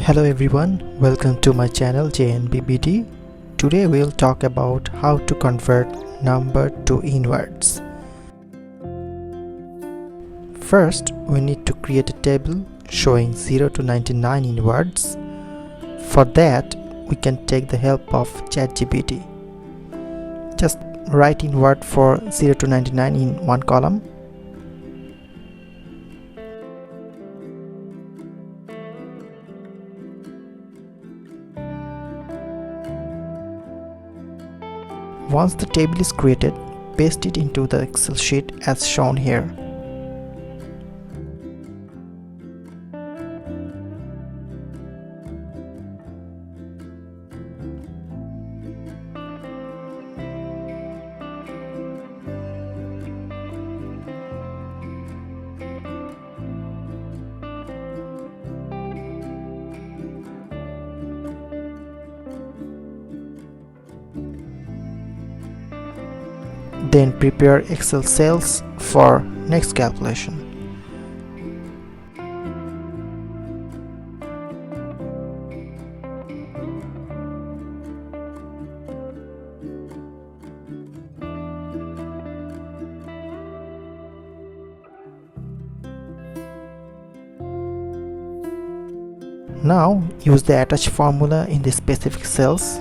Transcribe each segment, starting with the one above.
Hello everyone, welcome to my channel JNBBD. Today we'll talk about how to convert number to inwards. First, we need to create a table showing 0 to 99 in words. For that, we can take the help of ChatGPT. Just write in word for 0 to 99 in one column. Once the table is created, paste it into the Excel sheet as shown here. Then prepare Excel cells for next calculation. Now use the attached formula in the specific cells.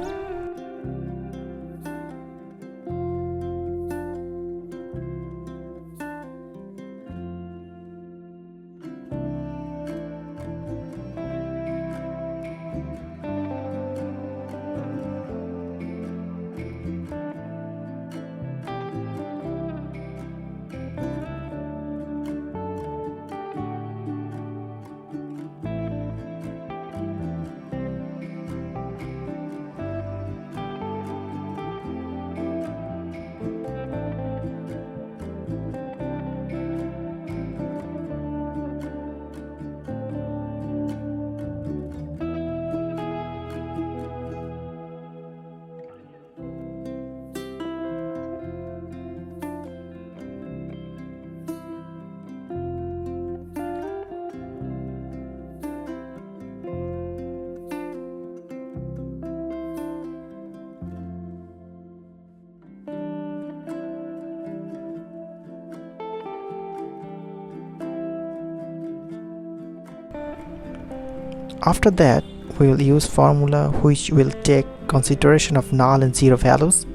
After that, we will use formula which will take consideration of null and zero values.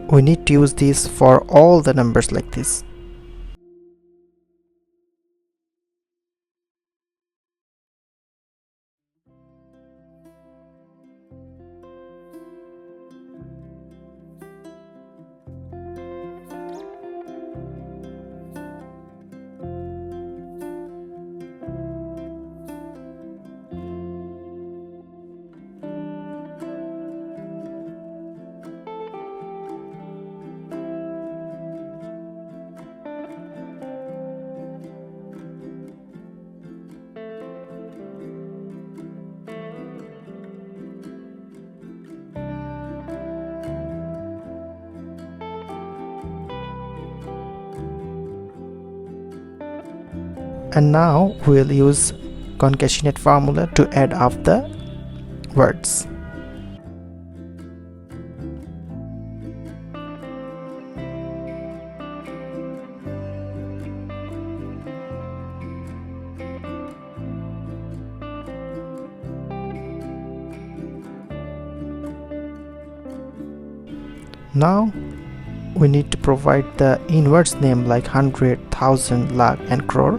We need to use this for all the numbers like this. And now we will use concatenate formula to add up the words. Now we need to provide the inwards name like 100, 1000, lakh and crore.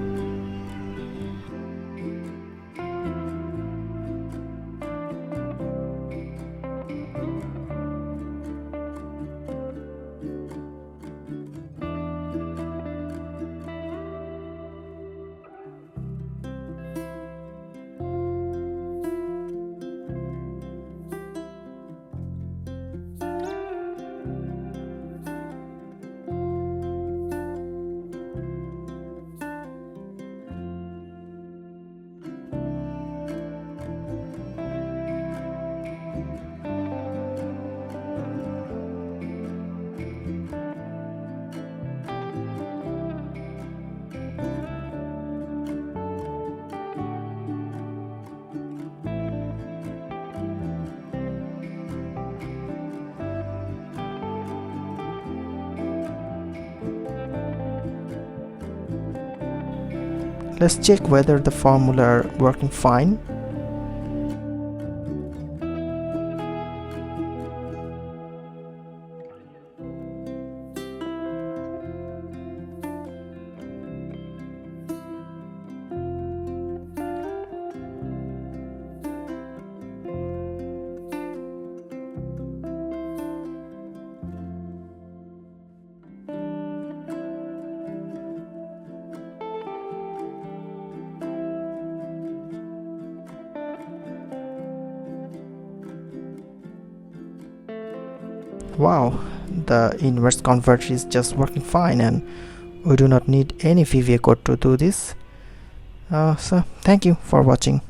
let's check whether the formula are working fine. Wow, the inverse converter is just working fine and we do not need any VBA code to do this. So thank you for watching.